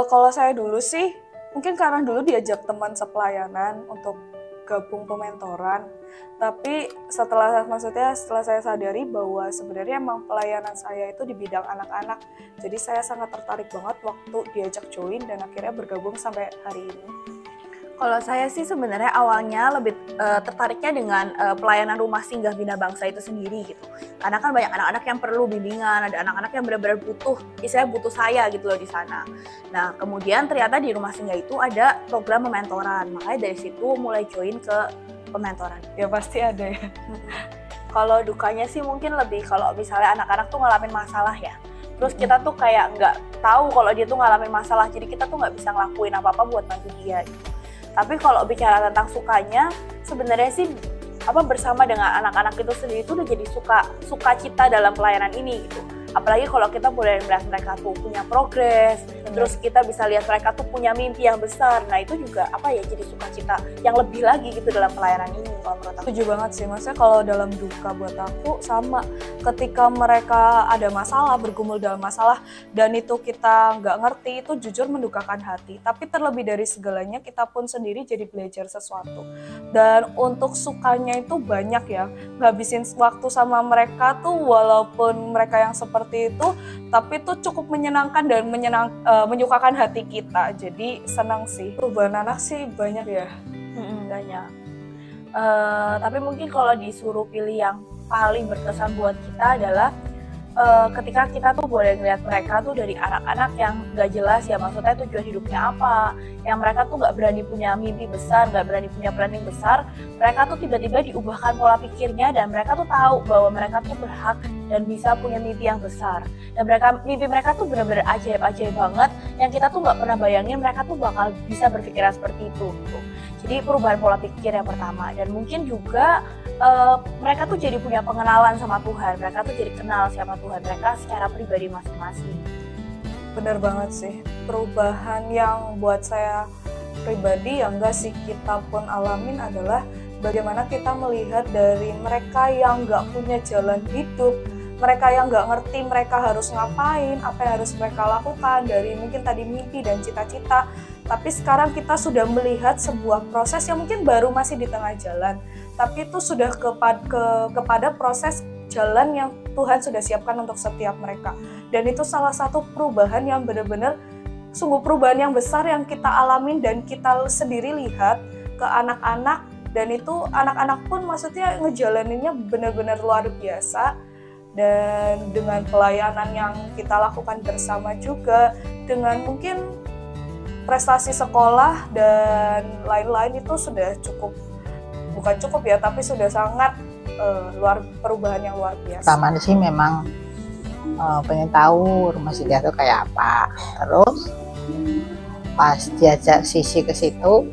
Kalau saya dulu sih, mungkin karena dulu diajak teman sepelayanan untuk gabung pementoran. Tapi setelah saya sadari bahwa sebenarnya emang pelayanan saya itu di bidang anak-anak. Jadi saya sangat tertarik banget waktu diajak join dan akhirnya bergabung sampai hari ini. Kalau saya sih sebenarnya awalnya lebih tertariknya dengan pelayanan rumah singgah bina bangsa itu sendiri gitu. Karena kan banyak anak-anak yang perlu bimbingan, ada anak-anak yang benar-benar butuh, istilahnya butuh saya gitu loh di sana. Nah, kemudian ternyata di rumah singgah itu ada program pementoran. Makanya dari situ mulai join ke pementoran. Ya pasti ada ya. Kalau dukanya sih mungkin lebih kalau misalnya anak-anak tuh ngalamin masalah ya. Terus kita tuh kayak nggak tahu kalau dia tuh ngalamin masalah, jadi kita tuh nggak bisa ngelakuin apa-apa buat bantu dia gitu. Tapi kalau bicara tentang sukanya, sebenarnya sih bersama dengan anak-anak itu sendiri itu udah jadi sukacita dalam pelayanan ini gitu. Apalagi kalau kita boleh melihat mereka tuh punya progres, terus kita bisa lihat mereka tuh punya mimpi yang besar. Nah itu juga jadi sukacita yang lebih lagi gitu dalam pelayanan ini kalau menurut aku. Setuju banget sih, maksudnya kalau dalam duka buat aku sama ketika mereka ada masalah, bergumul dalam masalah dan itu kita nggak ngerti, itu jujur mendukakan hati. Tapi terlebih dari segalanya kita pun sendiri jadi belajar sesuatu. Dan untuk sukanya itu banyak ya, ngabisin waktu sama mereka tuh walaupun mereka yang seperti itu, tapi itu cukup menyenangkan dan menyukakan hati kita. Jadi senang sih. Perubahan anak sih banyak ya. Banyak. Tapi mungkin kalau disuruh pilih yang paling berkesan buat kita adalah ketika kita tuh boleh ngeliat mereka tuh dari anak-anak yang gak jelas ya, maksudnya tujuan hidupnya apa, yang mereka tuh gak berani punya mimpi besar, gak berani punya planning besar, mereka tuh tiba-tiba diubahkan pola pikirnya dan mereka tuh tahu bahwa mereka tuh berhak dan bisa punya mimpi yang besar. Dan mimpi mereka tuh benar-benar ajaib-ajaib banget, yang kita tuh gak pernah bayangin mereka tuh bakal bisa berpikiran seperti itu gitu. Jadi perubahan pola pikir yang pertama, dan mungkin juga mereka tuh jadi punya pengenalan sama Tuhan, mereka tuh jadi kenal siapa Tuhan mereka secara pribadi masing-masing. Bener banget sih, perubahan yang buat saya pribadi yang enggak sih kita pun alamin adalah bagaimana kita melihat dari mereka yang nggak punya jalan hidup, mereka yang nggak ngerti mereka harus ngapain, apa yang harus mereka lakukan dari mungkin tadi mimpi dan cita-cita. Tapi sekarang kita sudah melihat sebuah proses yang mungkin baru masih di tengah jalan, tapi itu sudah kepada proses jalan yang Tuhan sudah siapkan untuk setiap mereka. Dan itu salah satu perubahan yang benar-benar sungguh perubahan yang besar yang kita alamin dan kita sendiri lihat ke anak-anak, dan itu anak-anak pun maksudnya ngejalaninnya benar-benar luar biasa. Dan dengan pelayanan yang kita lakukan bersama juga, dengan mungkin prestasi sekolah dan lain-lain, itu sudah bukan cukup ya, tapi sudah sangat perubahan yang luar biasa. Pertama sih memang pengen tahu rumah singgah itu kayak apa. Terus pas diajak Sisi ke situ,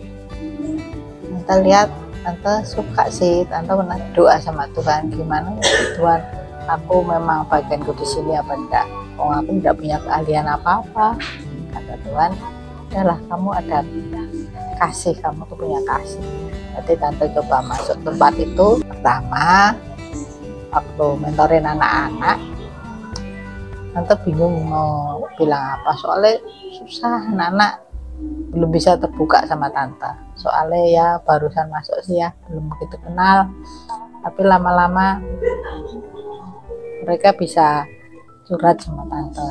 tante lihat, tante suka sih, tante pernah doa sama Tuhan, gimana Tuhan, aku memang bagianku di sini apa enggak? Oh, aku tidak punya keahlian apa-apa. Kata Tuhan, udahlah, kamu ada kasih, kamu tuh punya kasih. Jadi tante coba masuk tempat itu. Pertama waktu mentorin anak-anak, tante bingung mau bilang apa, soalnya susah, anak-anak belum bisa terbuka sama tante. Soalnya ya barusan masuk sih ya, belum begitu kenal. Tapi lama-lama mereka bisa curhat sama tante.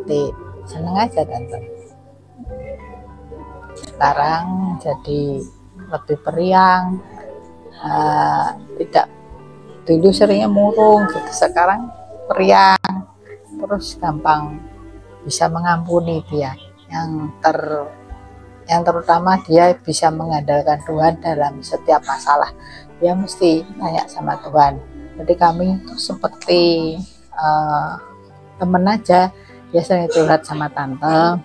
Jadi seneng aja tante. Sekarang jadi lebih periang, tidak dulu seringnya murung gitu, sekarang periang, terus gampang bisa mengampuni dia, yang terutama dia bisa mengandalkan Tuhan dalam setiap masalah, dia mesti tanya sama Tuhan. Jadi kami itu seperti temen aja, biasanya curhat sama tante,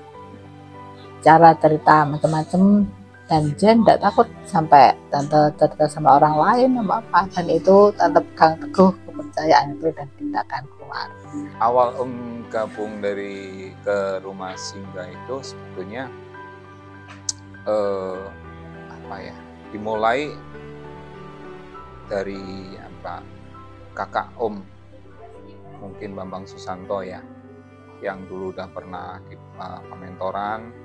cara cerita macam-macam, dan dia tidak takut sampai tante cerita sama orang lain apa, dan itu tante pegang teguh kepercayaan itu dan tidak akan keluar. Awal gabung ke rumah singgah itu sebetulnya dimulai dari kakak mungkin Bambang Susanto ya, yang dulu udah pernah di pementoran.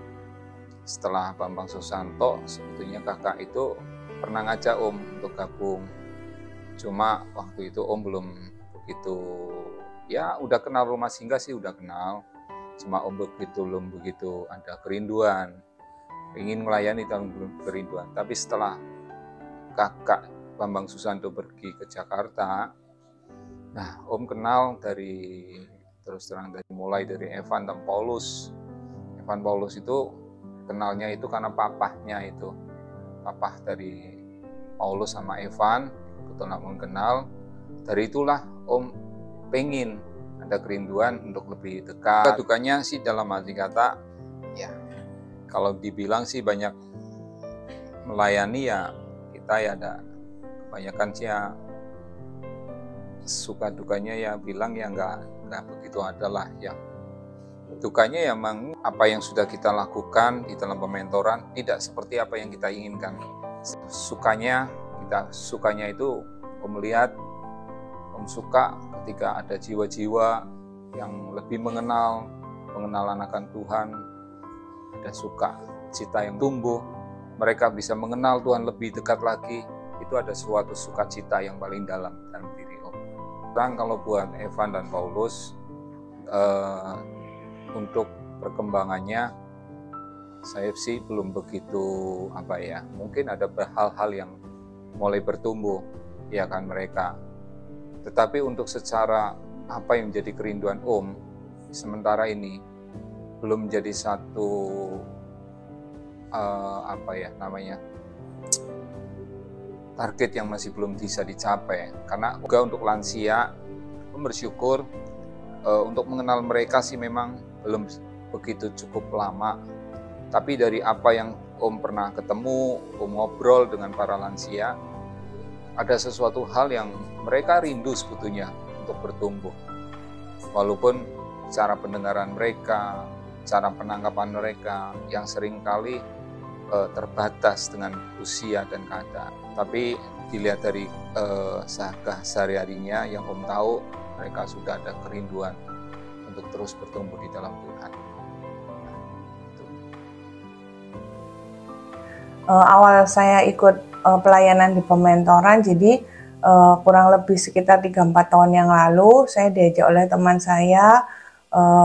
Setelah Bambang Susanto, sebetulnya kakak itu pernah ngajak Om untuk gabung. Cuma waktu itu Om belum begitu, ya udah kenal Rumah Singgah sih udah kenal. Cuma Om belum begitu ada kerinduan, ingin melayani tapi belum kerinduan. Tapi setelah kakak Bambang Susanto pergi ke Jakarta, nah Om kenal mulai dari Evan dan Paulus. Evan Paulus itu kenalnya itu karena papahnya itu, papah dari Paulus sama Evan, kebetulan Om kenal. Dari itulah Om pengen ada kerinduan untuk lebih dekat. Dukanya sih dalam arti kata, ya kalau dibilang sih banyak melayani ya kita ya ada kebanyakan sih ya suka dukanya ya bilang ya nggak begitu adalah ya. Dukanya ya memang apa yang sudah kita lakukan di dalam pementoran tidak seperti apa yang kita inginkan. Sukanya itu Om melihat, Om suka ketika ada jiwa-jiwa yang lebih pengenalan akan Tuhan, ada sukacita yang tumbuh, mereka bisa mengenal Tuhan lebih dekat lagi, itu ada suatu sukacita yang paling dalam diri Om. Kalau buat Evan dan Paulus, untuk perkembangannya saya sih belum begitu mungkin ada hal-hal yang mulai bertumbuh ya kan mereka. Tetapi untuk secara apa yang menjadi kerinduan Om sementara ini belum jadi satu target yang masih belum bisa dicapai. Karena juga untuk lansia Om bersyukur untuk mengenal mereka sih memang belum begitu cukup lama. Tapi dari apa yang Om pernah ketemu, Om ngobrol dengan para lansia, ada sesuatu hal yang mereka rindu sebetulnya untuk bertumbuh. Walaupun cara pendengaran mereka, cara penangkapan mereka yang seringkali terbatas dengan usia dan keadaan. Tapi dilihat dari sehari-harinya yang Om tahu, mereka sudah ada kerinduan untuk terus bertumbuh di dalam Tuhan. Awal saya ikut pelayanan di pementoran, jadi kurang lebih sekitar 3-4 tahun yang lalu saya diajak oleh teman saya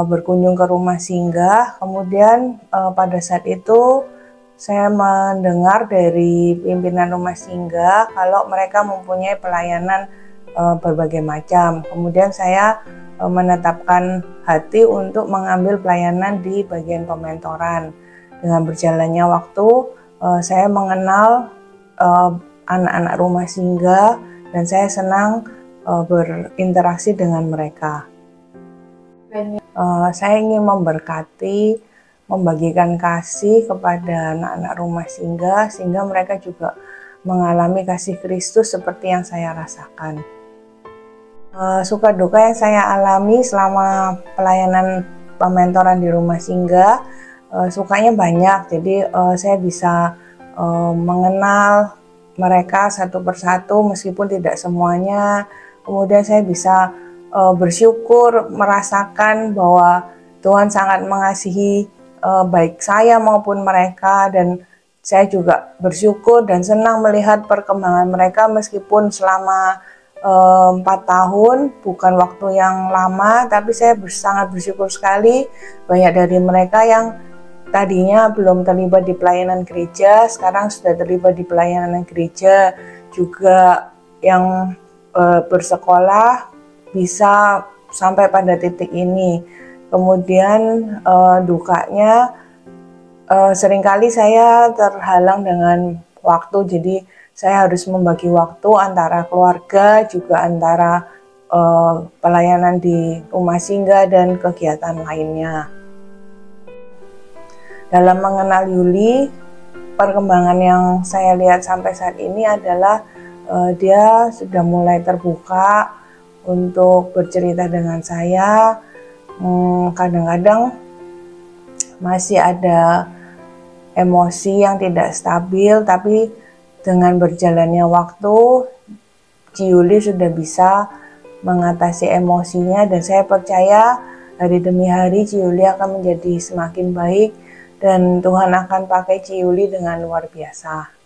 berkunjung ke Rumah Singgah. Kemudian pada saat itu saya mendengar dari pimpinan Rumah Singgah kalau mereka mempunyai pelayanan berbagai macam. Kemudian saya menetapkan hati untuk mengambil pelayanan di bagian pementoran. Dengan berjalannya waktu, saya mengenal anak-anak Rumah Singgah dan saya senang berinteraksi dengan mereka. Saya ingin memberkati, membagikan kasih kepada anak-anak Rumah Singgah sehingga mereka juga mengalami kasih Kristus seperti yang saya rasakan. Suka duka yang saya alami selama pelayanan pementoran di Rumah Singgah, sukanya banyak. Jadi saya bisa mengenal mereka satu persatu meskipun tidak semuanya. Kemudian saya bisa bersyukur merasakan bahwa Tuhan sangat mengasihi baik saya maupun mereka, dan saya juga bersyukur dan senang melihat perkembangan mereka meskipun selama 4 tahun, bukan waktu yang lama, tapi saya sangat bersyukur sekali banyak dari mereka yang tadinya belum terlibat di pelayanan gereja, sekarang sudah terlibat di pelayanan gereja, juga yang bersekolah bisa sampai pada titik ini. Kemudian dukanya seringkali saya terhalang dengan waktu, jadi saya harus membagi waktu antara keluarga juga antara pelayanan di Rumah Singgah dan kegiatan lainnya. Dalam mengenal Yuli, perkembangan yang saya lihat sampai saat ini adalah dia sudah mulai terbuka untuk bercerita dengan saya. Kadang-kadang masih ada emosi yang tidak stabil, tapi dengan berjalannya waktu, Yuli sudah bisa mengatasi emosinya, dan saya percaya hari demi hari Ciuli akan menjadi semakin baik dan Tuhan akan pakai Ciuli dengan luar biasa.